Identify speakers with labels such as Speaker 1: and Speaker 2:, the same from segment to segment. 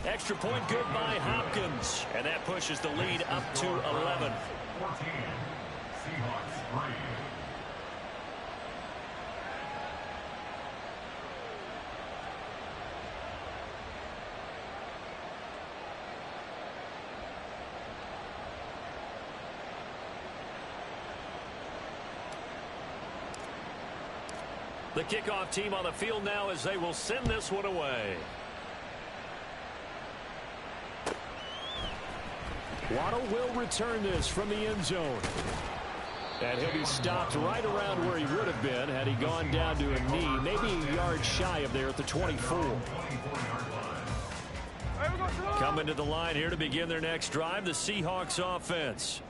Speaker 1: Extra point good by Hopkins. And that pushes the lead up to 11.
Speaker 2: 14, Seahawks 3.
Speaker 1: The kickoff team on the field now as they will send this one away. Waddle will return this from the end zone. And he'll be stopped right around where he would have been had he gone down to a knee, maybe a yard shy of there at the 24. Coming to the line here to begin their next drive, the Seahawks offense.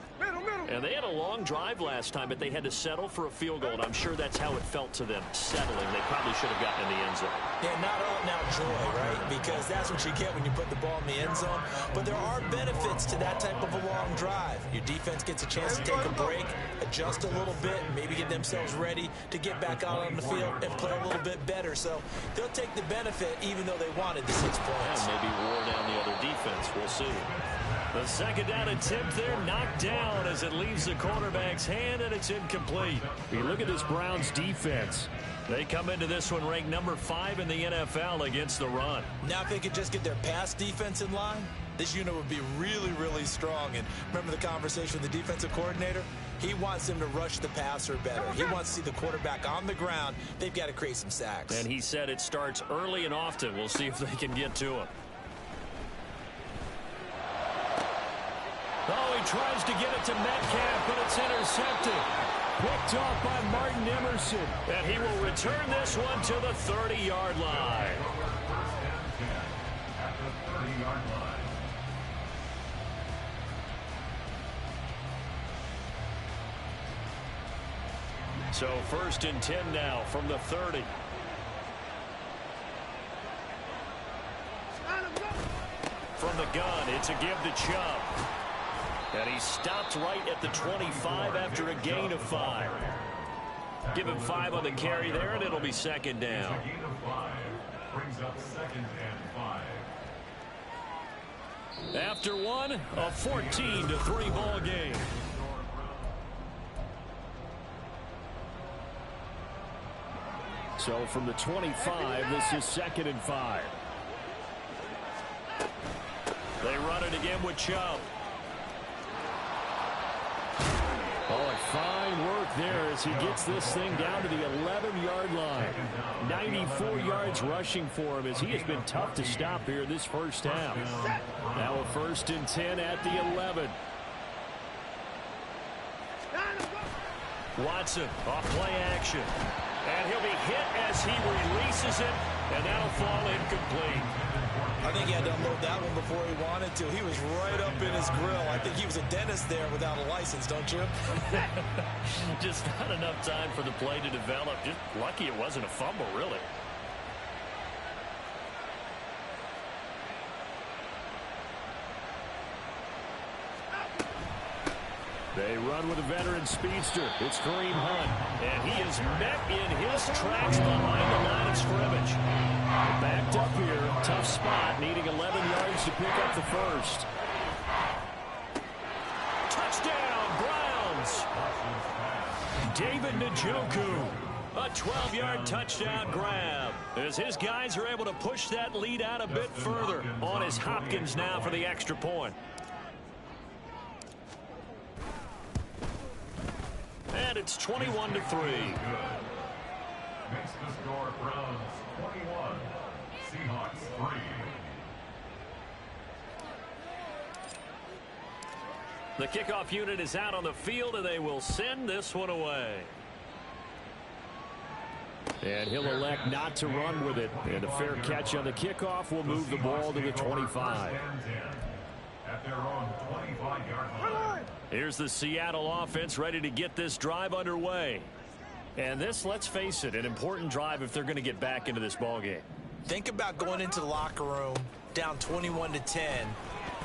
Speaker 1: And they had a long drive last time, but they had to settle for a field goal, and I'm sure that's how it felt to them, settling. They probably should have gotten in the end zone.
Speaker 3: Yeah, not all now joy, right? Because that's what you get when you put the ball in the end zone. But there are benefits to that type of a long drive. Your defense gets a chance to take a break, adjust a little bit, maybe get themselves ready to get back out on the field and play a little bit better. So they'll take the benefit even though they wanted the 6 points.
Speaker 1: And maybe wore down the other defense. We'll see. The second down attempt there knocked down as it leaves the quarterback's hand, and it's incomplete. You look at this Browns defense. They come into this one ranked number 5 in the NFL against the run.
Speaker 3: Now if they could just get their pass defense in line, this unit would be really, really strong. And remember the conversation with the defensive coordinator? He wants them to rush the passer better. He wants to see the quarterback on the ground. They've got to create some sacks.
Speaker 1: And he said it starts early and often. We'll see if they can get to him. Oh, he tries to get it to Metcalf, but it's intercepted. Picked off by Martin Emerson. And he will return this one to the 30-yard line.
Speaker 2: At the 30-yard line.
Speaker 1: So 1st and 10 now from the 30. From the gun, it's a give to Chubb. And he stopped right at the 25 after a gain of 5. Give him 5 on the carry there, and it'll be 2nd down.
Speaker 2: A gain of 5 brings up 2nd and 5.
Speaker 1: After one, a 14-3 ball game. So from the 25, this is 2nd and 5. They run it again with Chubb. Oh, fine work there as he gets this thing down to the 11-yard line. 94 yards rushing for him as he has been tough to stop here this first half. Now a 1st and 10 at the 11. Watson off play action. And he'll be hit as he releases it, and that'll fall incomplete.
Speaker 3: I think he had to unload that one before he wanted to. He was right up in his grill. I think he was a dentist there without a license, don't you?
Speaker 1: Just not enough time for the play to develop. Just lucky it wasn't a fumble, really. They run with a veteran speedster. It's Kareem Hunt. And he is met in his tracks behind the line of scrimmage. Backed up here. Tough spot. Needing 11 yards to pick up the first. Touchdown, Browns. David Njoku. A 12-yard touchdown grab. As his guys are able to push that lead out a bit further. On is Hopkins now for the extra point. And it's 21-3.
Speaker 2: Makes the score Browns 21, Seahawks 3.
Speaker 1: The kickoff unit is out on the field, and they will send this one away. And he'll elect not to run with it. And a fair catch on the kickoff will move the ball to the 25.
Speaker 2: At their own 25-yard line.
Speaker 1: Here's the Seattle offense ready to get this drive underway. And this, let's face it, an important drive if they're going to get back into this ballgame.
Speaker 3: Think about going into the locker room down 21-10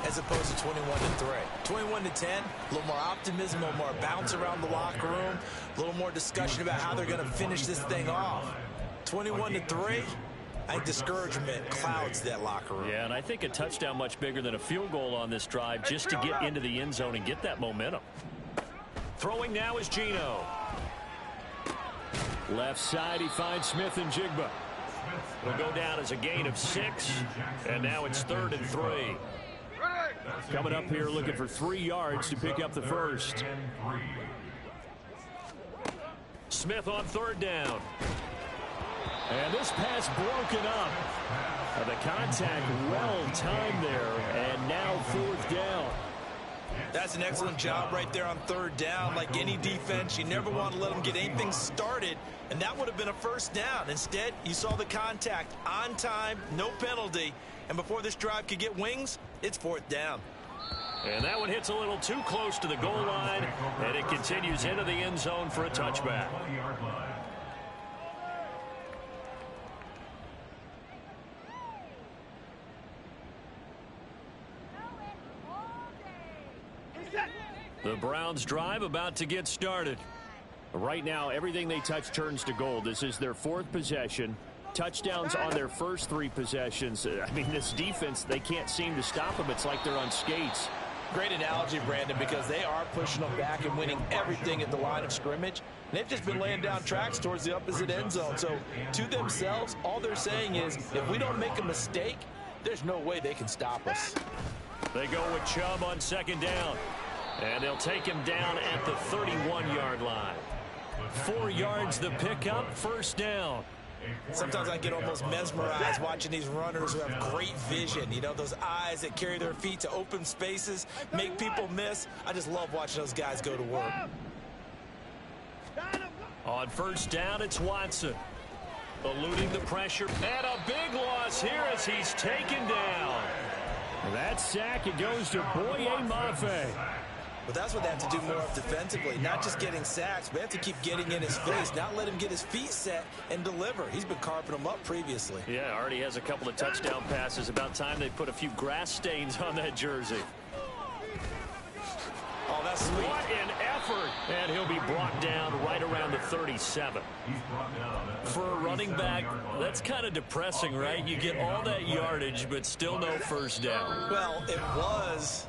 Speaker 3: as opposed to 21-3. 21-10, a little more optimism, a little more bounce around the locker room, a little more discussion about how they're going to finish this thing off. 21-3, I think discouragement clouds that locker room.
Speaker 1: Yeah, and I think a touchdown much bigger than a field goal on this drive just to get into the end zone and get that momentum. Throwing now is Geno. Left side, he finds Smith and Jigba. Will go down as a gain of 6, and now it's 3rd and 3. Coming up here looking for 3 yards to pick up the first. Smith on 3rd down. And this pass broken up. The contact well timed there, and now 4th down.
Speaker 3: That's an excellent job right there on 3rd down. Like any defense, you never want to let them get anything started, and that would have been a 1st down. Instead, you saw the contact on time, no penalty, and before this drive could get wings, it's 4th down.
Speaker 1: And that one hits a little too close to the goal line, and it continues into the end zone for a touchback. The Browns drive about to get started. Right now, everything they touch turns to gold. This is their 4th possession. Touchdowns on their first 3 possessions. I mean, this defense, they can't seem to stop them. It's like they're on skates.
Speaker 3: Great analogy, Brandon, because they are pushing them back and winning everything at the line of scrimmage. And they've just been laying down tracks towards the opposite end zone. So to themselves, all they're saying is, if we don't make a mistake, there's no way they can stop us.
Speaker 1: They go with Chubb on 2nd down. And they'll take him down at the 31-yard line. 4 yards the pickup, 1st down.
Speaker 3: Sometimes I get almost mesmerized watching these runners who have great vision. You know, those eyes that carry their feet to open spaces, make people miss. I just love watching those guys go to work.
Speaker 1: On 1st down, it's Watson. Eluding the pressure. And a big loss here as he's taken down. That sack, it goes to Boye Mafe.
Speaker 3: But that's what they have to do more of defensively, not just getting sacks. We have to keep getting in his face, not let him get his feet set and deliver. He's been carving them up previously.
Speaker 1: Yeah, already has a couple of touchdown passes. About time they put a few grass stains on that jersey.
Speaker 3: Oh, that's sweet.
Speaker 1: What an effort. And he'll be brought down right around the 37. For a running back, that's kind of depressing, right? You get all that yardage, but still no 1st down.
Speaker 3: Well, it was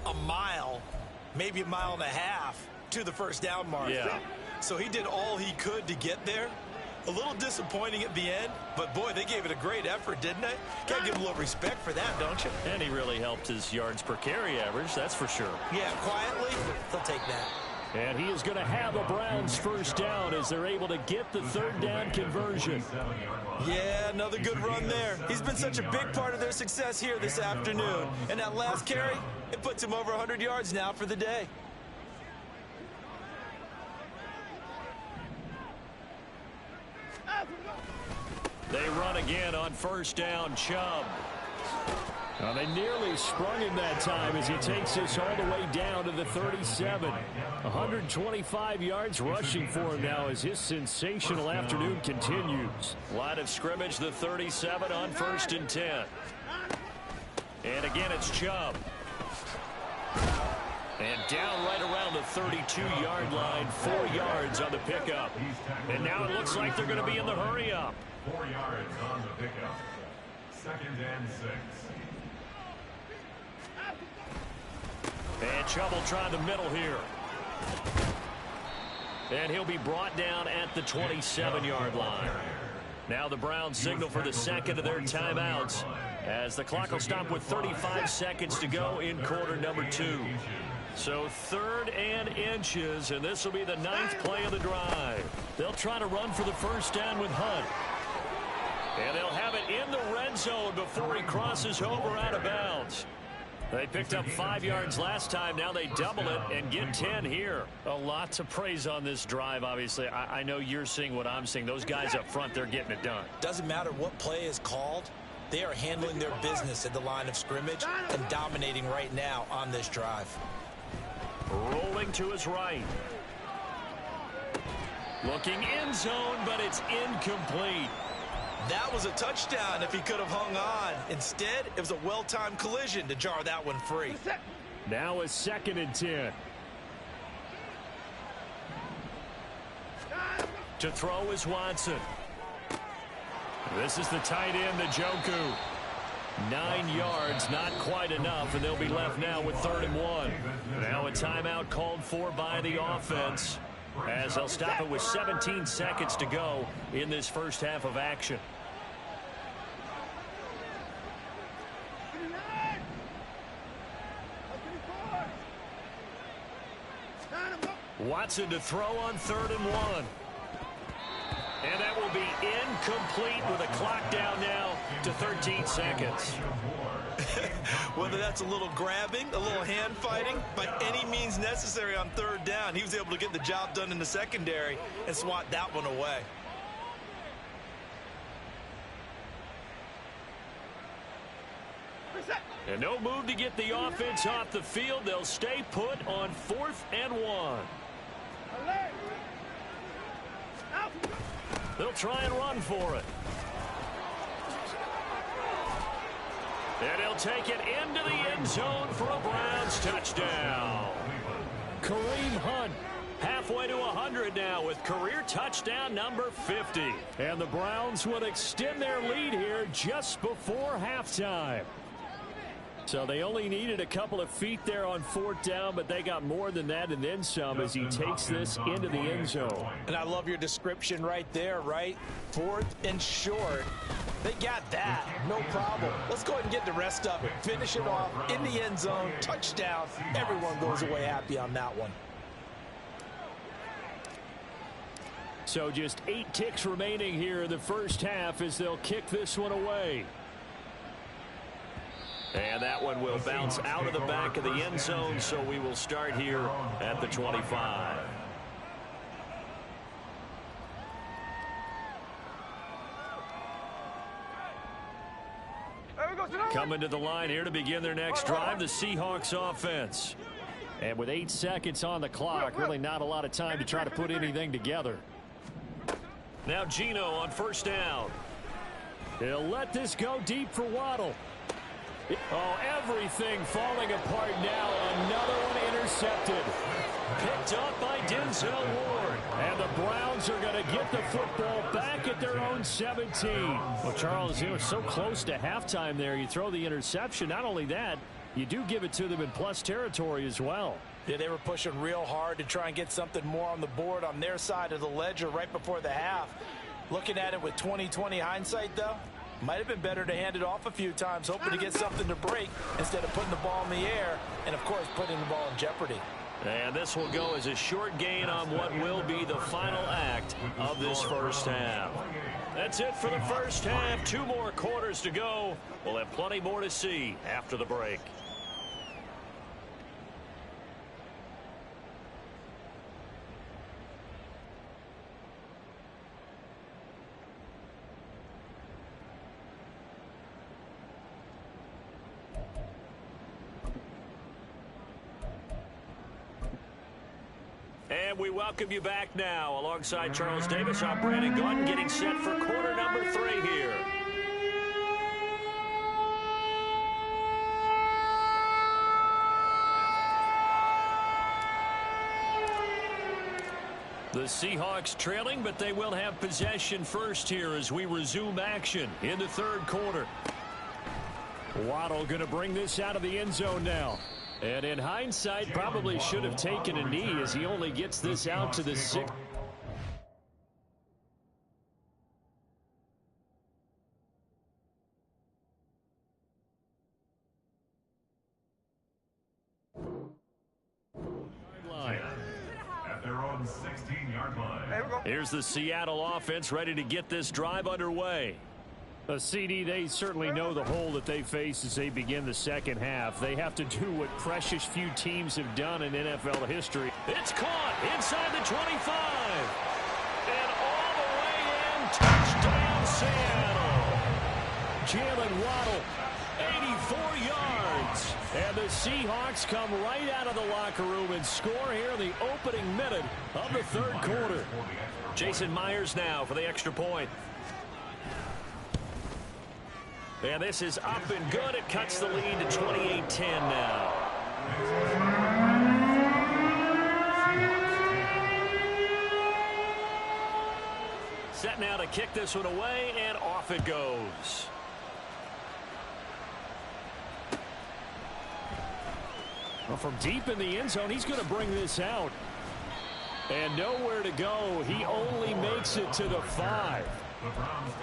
Speaker 3: a mile, maybe a mile and a half to the 1st down mark.
Speaker 1: Yeah.
Speaker 3: So he did all he could to get there. A little disappointing at the end, but boy, they gave it a great effort, didn't they? Got to give him a little respect for that, don't you?
Speaker 1: And he really helped his yards per carry average, that's for sure.
Speaker 3: Yeah, quietly, they'll take that.
Speaker 1: And he is going to have a Browns 1st down as they're able to get the 3rd down conversion.
Speaker 3: Yeah, another good run there. He's been such a big part of their success here this afternoon. And that last carry, it puts him over 100 yards now for the day.
Speaker 1: They run again on 1st down, Chubb. Now they nearly sprung him that time as he takes this all the way down to the 37. 125 yards rushing for him now as his sensational afternoon continues. Line of scrimmage, the 37 on 1st and 10. And again, it's Chubb. And down right around the 32-yard line, 4 yards on the pickup. And now it looks like they're going to be in the hurry-up.
Speaker 2: 4 yards on the pickup. 2nd and 6.
Speaker 1: And Chubb will try the middle here. And he'll be brought down at the 27-yard line. Now the Browns signal for the 2nd of their timeouts as the clock will stop with 35 seconds to go in quarter number 2. So 3rd and inches, and this will be the 9th play of the drive. They'll try to run for the 1st down with Hunt. And they'll have it in the red zone before he crosses over out of bounds. They picked up 5 yards last time. Now they double it and get 10 here. A lot to praise on this drive, obviously. I know you're seeing what I'm seeing. Those guys up front, they're getting it done.
Speaker 3: Doesn't matter what play is called. They are handling their business at the line of scrimmage and dominating right now on this drive.
Speaker 1: Rolling to his right. Looking end zone, but it's incomplete.
Speaker 3: That was a touchdown if he could have hung on. Instead, it was a well-timed collision to jar that one free.
Speaker 1: Now a 2nd and 10. To throw is Watson. This is the tight end, Njoku. 9 yards, not quite enough, and they'll be left now with 3rd and 1. Now a timeout called for by the offense, as they'll stop it with 17 seconds to go in this first half of action. Watson to throw on 3rd and 1. And that will be incomplete with a clock down now to 13 seconds.
Speaker 3: Whether that's a little grabbing, a little hand fighting, by any means necessary on 3rd down, he was able to get the job done in the secondary and swat that one away.
Speaker 1: And no move to get the offense off the field. They'll stay put on 4th and 1. They'll try and run for it. And he'll take it into the end zone for a Browns touchdown. Kareem Hunt halfway to 100 now with career touchdown number 50. And the Browns would extend their lead here just before halftime. So they only needed a couple of feet there on 4th down, but they got more than that and then some as he takes this into the end zone.
Speaker 3: And I love your description right there, right? 4th and short. They got that. No problem. Let's go ahead and get the rest of it. Finish it off in the end zone. Touchdown. Everyone goes away happy on that one.
Speaker 1: So just 8 ticks remaining here in the first half as they'll kick this one away. And that one will bounce out of the back of the end zone, so we will start here at the 25. Coming to the line here to begin their next drive, the Seahawks offense. And with 8 seconds on the clock, really not a lot of time to try to put anything together. Now Geno on 1st down. He'll let this go deep for Waddle. Oh, everything falling apart now. Another one intercepted. Picked up by Denzel Ward. And the Browns are going to get the football back at their own 17. Well, Charles, they were so close to halftime there. You throw the interception. Not only that, you do give it to them in plus territory as well.
Speaker 3: Yeah, they were pushing real hard to try and get something more on the board on their side of the ledger right before the half. Looking at it with 20/20 hindsight, though, might have been better to hand it off a few times, hoping to get something to break instead of putting the ball in the air and, of course, putting the ball in jeopardy.
Speaker 1: And this will go as a short gain on what will be the final act of this first half. That's it for the first half. 2 more quarters to go. We'll have plenty more to see after the break. And we welcome you back now. Alongside Charles Davis, I'm Brandon Gaudin, getting set for quarter number 3 here. The Seahawks trailing, but they will have possession first here as we resume action in the 3rd quarter. Waddle going to bring this out of the end zone now. And in hindsight, probably should have taken a knee as he only gets this out to the 6.
Speaker 2: At their own 16-yard line.
Speaker 1: Here's the Seattle offense ready to get this drive underway. A CD, they certainly know the hole that they face as they begin the second half. They have to do what precious few teams have done in NFL history. It's caught inside the 25. And all the way in, touchdown Seattle. Jalen Waddle, 84 yards. And the Seahawks come right out of the locker room and score here in the opening minute of the 3rd quarter. Jason Myers now for the extra point. And this is up and good. It cuts the lead to 28-10 now. Set now now to kick this one away, and off it goes. Well, from deep in the end zone, he's going to bring this out. And nowhere to go. He only makes it to the 5.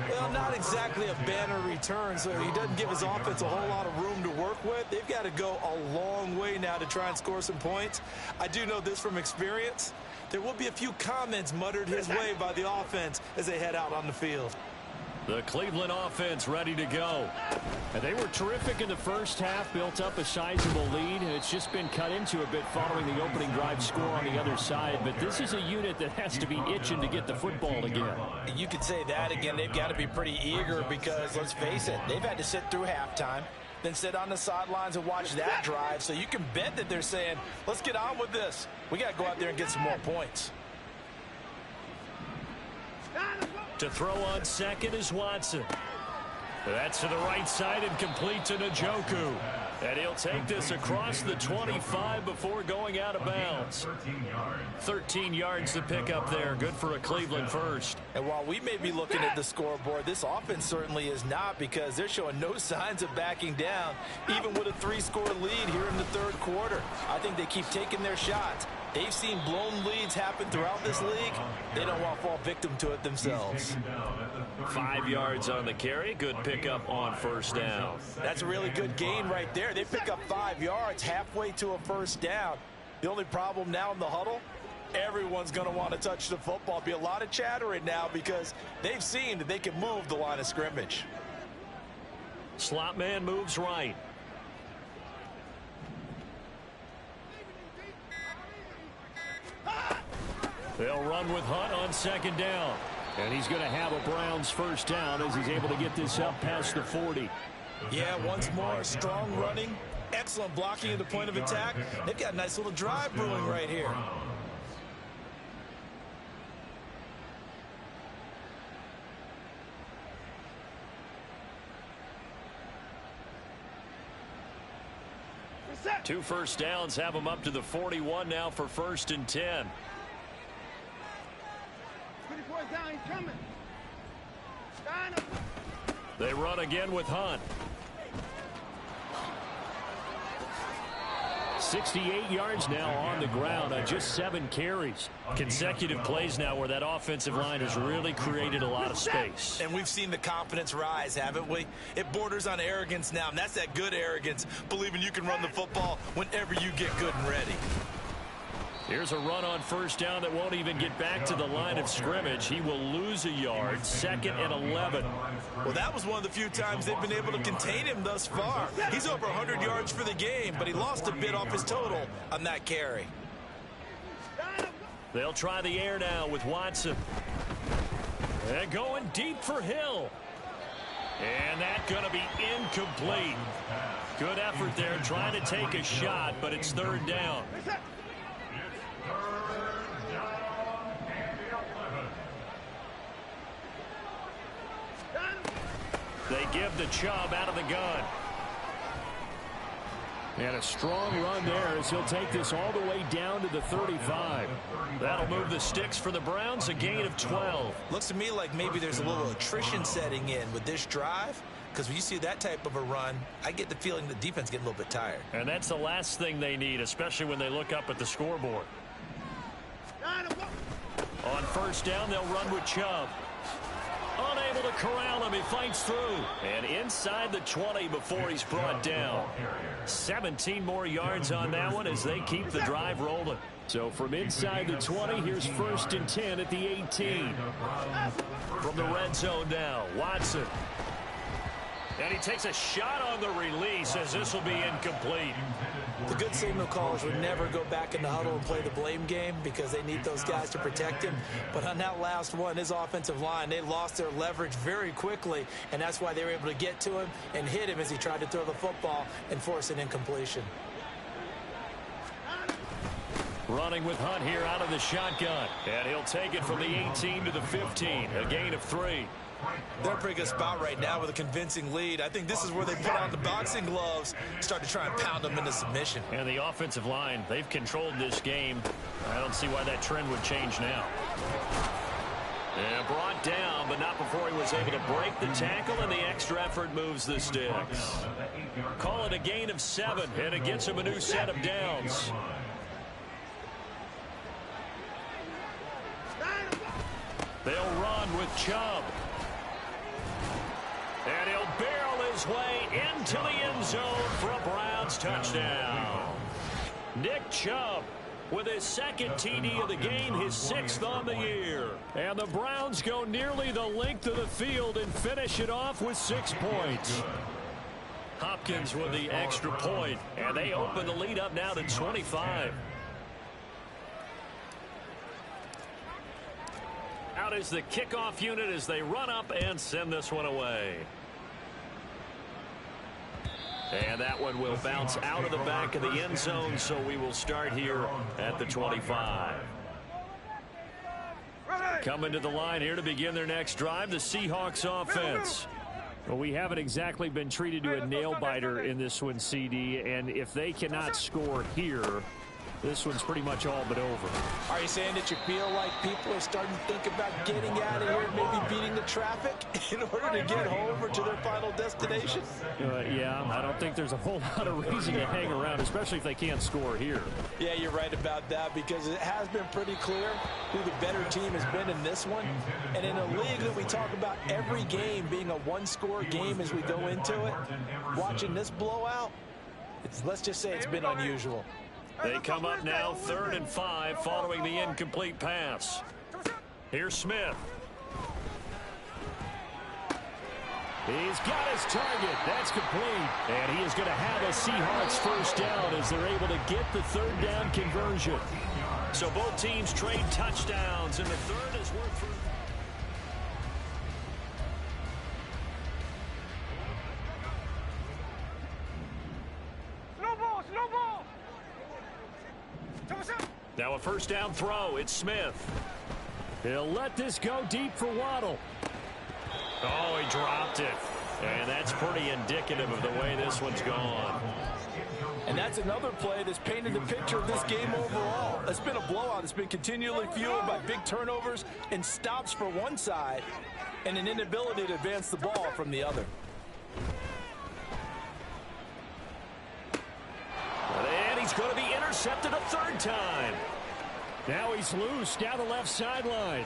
Speaker 3: Well, not exactly a banner return, so he doesn't give his offense a whole lot of room to work with. They've got to go a long way now to try and score some points. I do know this from experience. There will be a few comments muttered his way by the offense as they head out on the field.
Speaker 1: The Cleveland offense ready to go. And they were terrific in the first half, built up a sizable lead, and it's just been cut into a bit following the opening drive score on the other side. But this is a unit that has to be itching to get the football again.
Speaker 3: You could say that again. They've got to be pretty eager because, let's face it, they've had to sit through halftime, then sit on the sidelines and watch that drive. So you can bet that they're saying, let's get on with this. We got to go out there and get some more points.
Speaker 1: To throw on second is Watson. That's to the right side and complete to Njoku. And he'll take this across the 25 before going out of bounds. 13 yards to pick up there. Good for a Cleveland first.
Speaker 3: And while we may be looking at the scoreboard, this offense certainly is not, because they're showing no signs of backing down, even with a 3-score lead here in the third quarter. I think they keep taking their shots. They've seen blown leads happen throughout this league. They don't want to fall victim to it themselves.
Speaker 1: 5 yards on the carry. Good pickup on first down.
Speaker 3: That's a really good gain right there. They pick up 5 yards halfway to a first down. The only problem now in the huddle, everyone's going to want to touch the football. Be a lot of chattering now because they've seen that they can move the line of scrimmage.
Speaker 1: Slot man moves right. They'll run with Hunt on second down. And he's going to have a Browns first down as he's able to get this up past the 40.
Speaker 3: Yeah, once more, strong running, excellent blocking at the point of attack. They've got a nice little drive brewing right here.
Speaker 1: Two first downs have them up to the 41 now for 1st and 10. They run again with Hunt. 68 yards now on the ground on just 7 carries. Consecutive plays now where that offensive line has really created a lot of space.
Speaker 3: And we've seen the confidence rise, haven't we? It borders on arrogance now, and that's that good arrogance, believing you can run the football whenever you get good and ready.
Speaker 1: Here's a run on first down that won't even get back to the line of scrimmage. He will lose a yard. 2nd and 11.
Speaker 3: Well, that was one of the few times they've been able to contain him thus far. He's over 100 yards for the game, but he lost a bit off his total on that carry.
Speaker 1: They'll try the air now with Watson. And going deep for Hill. And that's going to be incomplete. Good effort there trying to take a shot, but it's 3rd down. They give the Chubb out of the gun. And a strong run there as he'll take this all the way down to the 35. That'll move the sticks for the Browns, a gain of 12.
Speaker 3: Looks to me like maybe there's a little attrition setting in with this drive, because when you see that type of a run, I get the feeling the defense gets a little bit tired.
Speaker 1: And that's the last thing they need, especially when they look up at the scoreboard. On first down, they'll run with Chubb. Unable to corral him. He fights through. And inside the 20 before he's brought down. 17 more yards on that one as they keep the drive rolling. So from inside the 20, here's 1st and 10 at the 18. From the red zone now, Watson. And he takes a shot on the release as this will be incomplete.
Speaker 3: The good signal callers would never go back in the huddle and play the blame game because they need those guys to protect him. But on that last one, his offensive line, they lost their leverage very quickly, and that's why they were able to get to him and hit him as he tried to throw the football and force an incompletion.
Speaker 1: Running with Hunt here out of the shotgun. And he'll take it from the 18 to the 15. A gain of 3.
Speaker 3: They're in a pretty good spot right now with a convincing lead. I think this is where they put on the boxing gloves, start to try and pound them into submission.
Speaker 1: And the offensive line, they've controlled this game. I don't see why that trend would change now. And brought down, but not before he was able to break the tackle, and the extra effort moves the sticks. Call it a gain of 7, and it gets him a new set of downs. They'll run with Chubb. And he'll barrel his way into the end zone for a Browns touchdown. Nick Chubb with his second TD of the game, his 6th on the year. And the Browns go nearly the length of the field and finish it off with 6 points. Hopkins with the extra point, and they open the lead up now to 25. Out is the kickoff unit as they run up and send this one away. And that one will bounce out of the back of the end zone, so we will start here at the 25. Coming to the line here to begin their next drive, the Seahawks offense. Well, we haven't exactly been treated to a nail-biter in this one, CD, and if they cannot score here, this one's pretty much all but over.
Speaker 3: Are you saying that you feel like people are starting to think about getting out of here, maybe beating the traffic in order to get home or to their final destination?
Speaker 1: Yeah, I don't think there's a whole lot of reason to hang around, especially if they can't score here.
Speaker 3: Yeah, you're right about that, because it has been pretty clear who the better team has been in this one. And in a league that we talk about every game being a one-score game as we go into it, watching this blowout, let's just say it's been unusual.
Speaker 1: They come up now 3rd and 5 following the incomplete pass. Here's Smith. He's got his target. That's complete. And he is going to have a Seahawks first down as they're able to get the 3rd down conversion. So both teams trade touchdowns, and the 3rd is worked through. Now a first down throw. It's Smith. He'll let this go deep for Waddle. Oh, he dropped it. And that's pretty indicative of the way this one's gone.
Speaker 3: And that's another play that's painted the picture of this game overall. It's been a blowout. It's been continually fueled by big turnovers and stops for one side and an inability to advance the ball from the other.
Speaker 1: And he's going to be intercepted a 3rd time. Now he's loose down the left sideline.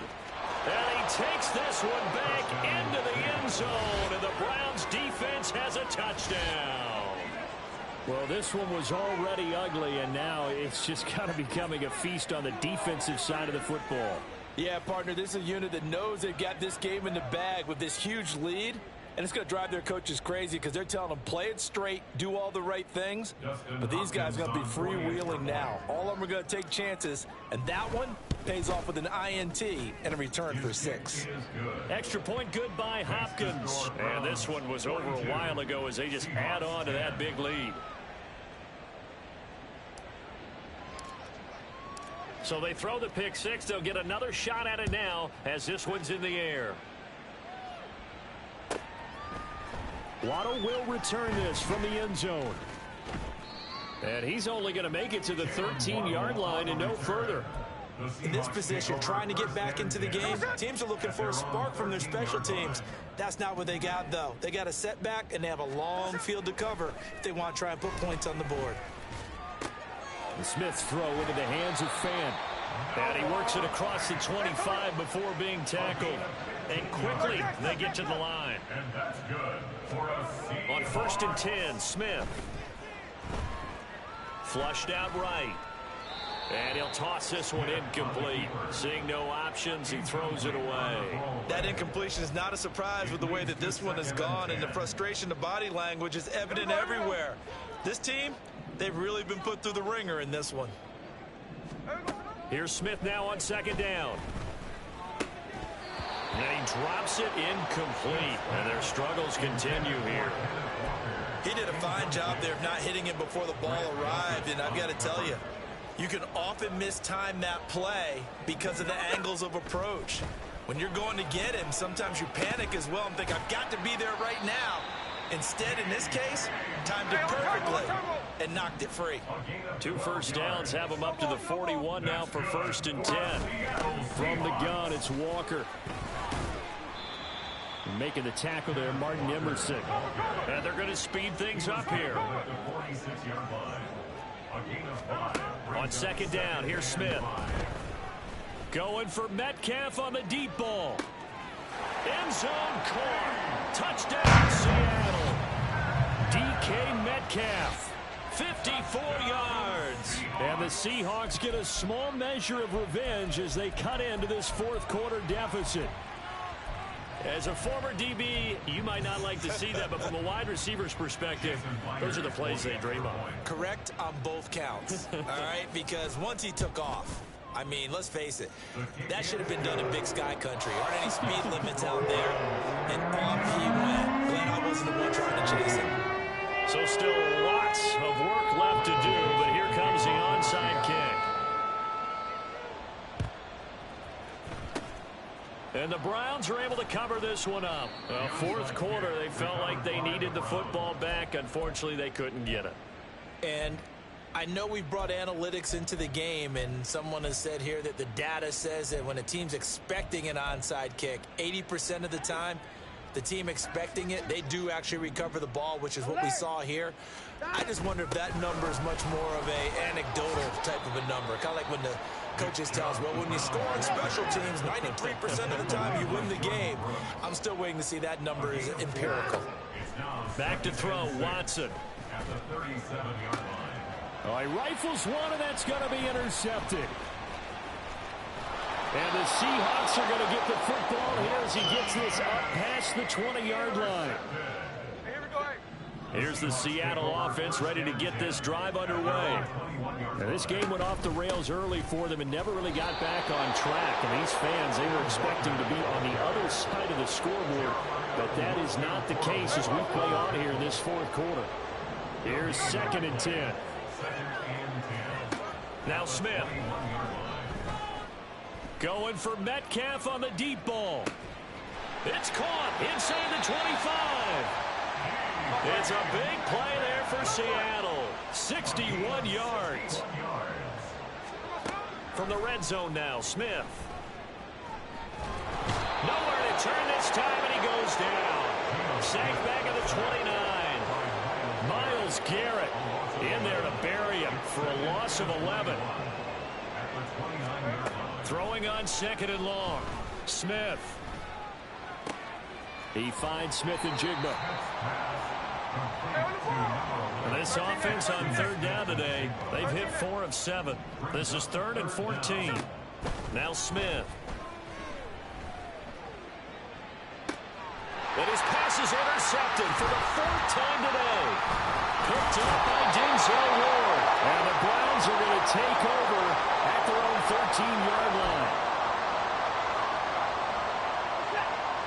Speaker 1: And he takes this one back into the end zone, and the Browns defense has a touchdown. Well, this one was already ugly, and now it's just kind of becoming a feast on the defensive side of the football.
Speaker 3: Yeah, partner, this is a unit that knows they've got this game in the bag with this huge lead. And it's going to drive their coaches crazy because they're telling them, play it straight, do all the right things. But these guys are going to be freewheeling now. All of them are going to take chances. And that one pays off with an INT and a return for 6.
Speaker 1: Extra point good by Hopkins. And this one was over a while ago as they just add on to that big lead. So they throw the pick 6. They'll get another shot at it now as this one's in the air. Waddle will return this from the end zone. And he's only going to make it to the 13-yard line and no further.
Speaker 3: In this position, trying to get back into the game, teams are looking for a spark from their special teams. That's not what they got, though. They got a setback, and they have a long field to cover if they want to try and put points on the board.
Speaker 1: The Smith's throw into the hands of Fant. And he works it across the 25 before being tackled. And quickly, they get to the line.
Speaker 2: And that's good for a Seahawks.
Speaker 1: On 1st and 10, Smith. Flushed out right. And he'll toss this one incomplete. Seeing no options, he throws it away.
Speaker 3: That incompletion is not a surprise with the way that this one has gone, and the frustration, the body language is evident everywhere. This team, they've really been put through the ringer in this one.
Speaker 1: Here's Smith now on 2nd down. And he drops it incomplete. And their struggles continue here.
Speaker 3: He did a fine job there of not hitting him before the ball arrived, and I've got to tell you, you can often mistime that play because of the angles of approach. When you're going to get him, sometimes you panic as well and think, I've got to be there right now. Instead, in this case, timed it perfectly and knocked it free.
Speaker 1: 2 first downs have them up to the 41 now for 1st and 10. From the gun, it's Walker. Making the tackle there, Martin Emerson. And they're going to speed things up here. On 2nd down, here's Smith. Going for Metcalf on the deep ball. End zone caught. Touchdown, Seattle. DK Metcalf, 54 yards. And the Seahawks get a small measure of revenge as they cut into this 4th quarter deficit. As a former DB, you might not like to see that, but from a wide receiver's perspective, those are the plays they dream of.
Speaker 3: Correct on both counts, all right? Because once he took off, I mean, let's face it, that should have been done in Big Sky Country. Aren't any speed limits out there? And off he went. Glad I wasn't the one trying to chase him.
Speaker 1: So still lots of work left to do, but here comes the onside kick. And the Browns are able to cover this one up. 4th quarter, they felt like they needed the football back. Unfortunately, they couldn't get it.
Speaker 3: And I know we brought analytics into the game, and someone has said here that the data says that when a team's expecting an onside kick, 80% of the time, the team expecting it, they do actually recover the ball, which is what we saw here. I just wonder if that number is much more of a anecdotal type of a number. Kind of like when the coaches tell us, well, when you score on special teams, 93% of the time you win the game. I'm still waiting to see that number is empirical.
Speaker 1: Back to throw, Watson.
Speaker 2: At the 37-yard line.
Speaker 1: All right, rifles one, and that's going to be intercepted. And the Seahawks are going to get the football here as he gets this up past the 20-yard line. Here's the Seattle offense ready to get this drive underway. Now, this game went off the rails early for them and never really got back on track. And these fans, they were expecting to be on the other side of the scoreboard. But that is not the case as we play on here in this 4th quarter. Here's 2nd and 10. Now Smith. Going for Metcalf on the deep ball. It's caught inside the 25. It's a big play there for Seattle. 61 yards. From the red zone now, Smith. Nowhere to turn this time, and he goes down. Sacked back at the 29. Myles Garrett in there to bury him for a loss of 11. Throwing on 2nd and long. Smith. He finds Smith and Jigba. And this offense on 3rd down today, they've hit 4 of 7. This is 3rd and 14. Now Smith. And his pass is intercepted for the 4th time today. Picked up by Denzel Ward. And the Browns are going to take over at their own 13-yard line.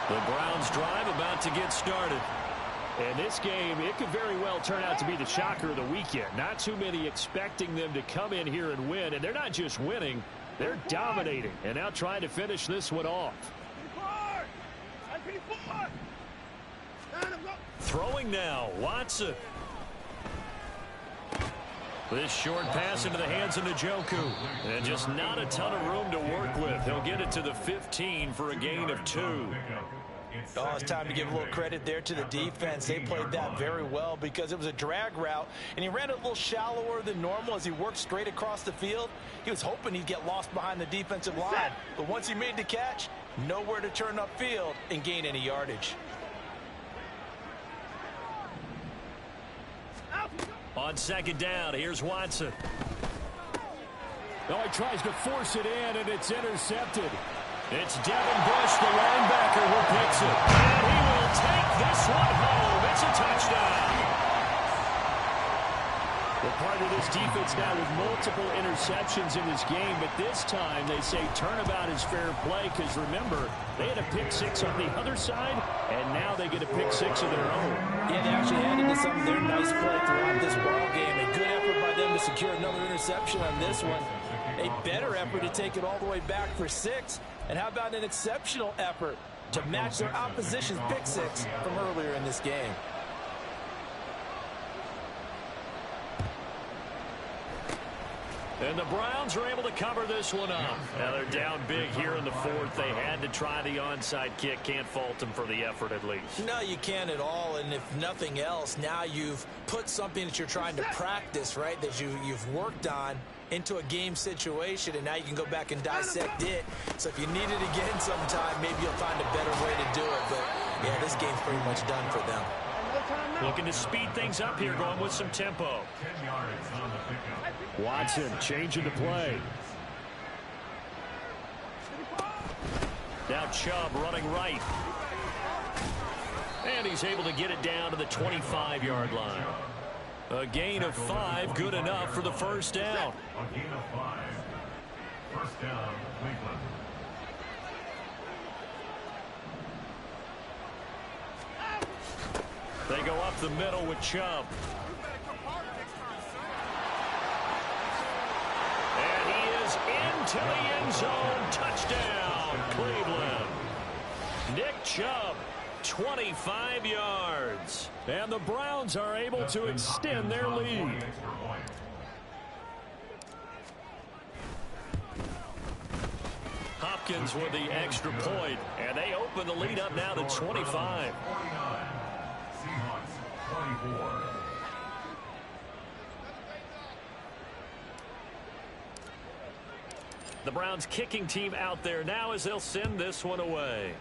Speaker 1: The Browns drive about to get started. And this game, it could very well turn out to be the shocker of the weekend. Not too many expecting them to come in here and win. And they're not just winning, they're dominating. And now trying to finish this one off. Throwing now, Watson. This short pass into the hands of Njoku. And just not a ton of room to work with. He'll get it to the 15 for a gain of 2.
Speaker 3: Oh, it's time to give a little credit there to the defense. They played that very well because it was a drag route, and he ran it a little shallower than normal as he worked straight across the field. He was hoping he'd get lost behind the defensive line, but once he made the catch, nowhere to turn upfield and gain any yardage.
Speaker 1: On 2nd down, here's Watson. Oh, he tries to force it in, and it's intercepted. It's Devin Bush, the linebacker, who picks it. And he will take this one home. It's a touchdown. Well, part of this defense now with multiple interceptions in this game, but this time they say turnabout is fair play because, remember, they had a pick-6 on the other side, and now they get a pick-6 of their own.
Speaker 3: Yeah, they actually added to some of their nice play throughout this ball game. A good effort by them to secure another interception on this one. A better effort to take it all the way back for 6. And how about an exceptional effort to match their opposition's pick-6 from earlier in this game?
Speaker 1: And the Browns are able to cover this one up. Now they're down big here in the fourth. They had to try the onside kick. Can't fault them for the effort at least.
Speaker 3: No, you can't at all. And if nothing else, now you've put something that you're trying to practice, right, that you've worked on into a game situation, and now you can go back and dissect it. So if you need it again sometime, maybe you'll find a better way to do it. But, yeah, this game's pretty much done for them.
Speaker 1: Looking to speed things up here, going with some tempo.
Speaker 2: 10 yards on the pickup.
Speaker 1: Watson changing the play. Now Chubb running right. And he's able to get it down to the 25-yard line. A gain of 5, good enough for the first down.
Speaker 2: A gain of 5. First down, Cleveland.
Speaker 1: They go up the middle with Chubb. And he is into the end zone. Touchdown, Cleveland. Nick Chubb, 25 yards. And the Browns are able to extend their lead. Hopkins with the extra point, and they open the lead up now to 25.
Speaker 2: 24.
Speaker 1: The Browns kicking team out there now as they'll send this one away.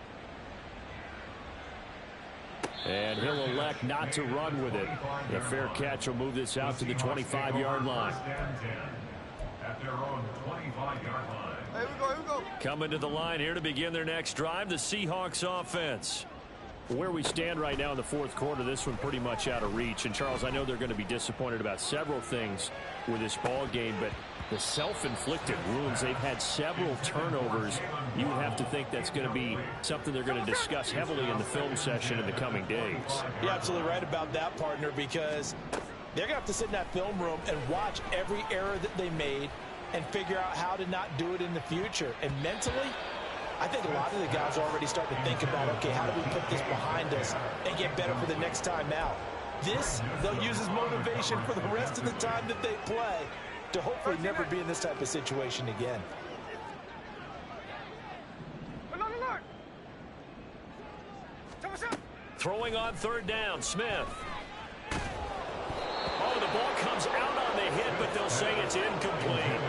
Speaker 1: And he'll elect not to run with it. A fair catch will move this out to the 25-yard line.
Speaker 2: At their own 25-yard line.
Speaker 4: Here we go.
Speaker 1: Coming to the line here to begin their next drive, the Seahawks offense. Where we stand right now in the fourth quarter, this one pretty much out of reach. And, Charles, I know they're going to be disappointed about several things with this ball game, but the self-inflicted wounds, they've had several turnovers. You would have to think that's going to be something they're going to discuss heavily in the film session in the coming days.
Speaker 3: You're absolutely right about that, partner, because they're going to have to sit in that film room and watch every error that they made and figure out how to not do it in the future. And mentally, I think a lot of the guys are already starting to think about, okay, how do we put this behind us and get better for the next time out? This, they'll use as motivation for the rest of the time that they play to hopefully never be in this type of situation again.
Speaker 1: Throwing on third down, Smith. Oh, the ball comes out on the hit, but they'll say it's incomplete.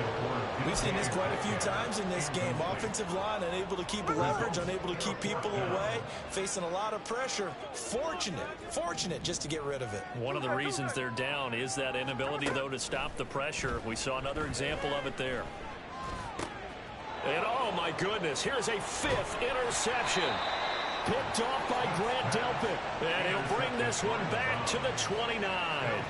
Speaker 3: We've seen this quite a few times in this game. Offensive line unable to keep leverage, unable to keep people away, facing a lot of pressure. Fortunate just to get rid of it.
Speaker 1: One of the reasons they're down is that inability, though, to stop the pressure. We saw another example of it there. And, oh, my goodness, here's a 5th interception. Picked off by Grant Delpit. And he'll bring this one back to the 29.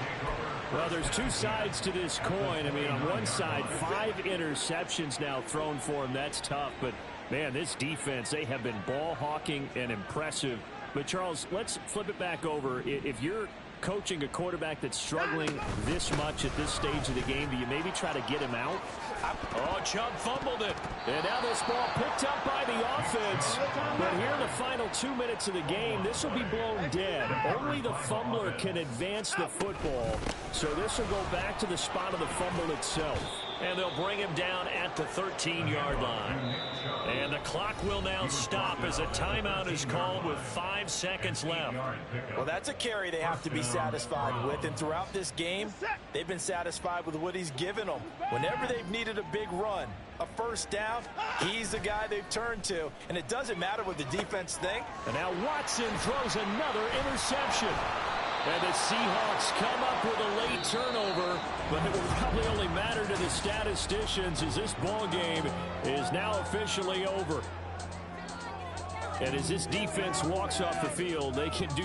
Speaker 1: Well, there's two sides to this coin. I mean, on one side, 5 interceptions now thrown for him. That's tough. But, man, this defense, they have been ball hawking and impressive. But, Charles, let's flip it back over. If you're coaching a quarterback that's struggling this much at this stage of the game, do you maybe try to get him out? Oh, Chubb fumbled it. And now this ball picked up by the offense. But here in the final 2 minutes of the game, this will be blown dead. Only the fumbler can advance the football. So this will go back to the spot of the fumble itself. And they'll bring him down at the 13-yard line. And the clock will now stop as a timeout is called with 5 seconds left.
Speaker 3: Well, that's a carry they have to be satisfied with. And throughout this game, they've been satisfied with what he's given them. Whenever they've needed a big run, a first down, he's the guy they've turned to. And it doesn't matter what the defense think.
Speaker 1: And now Watson throws another interception. And the Seahawks come up with a late turnover, but it will probably only matter to the statisticians as this ball game is now officially over. And as this defense walks off the field, they can do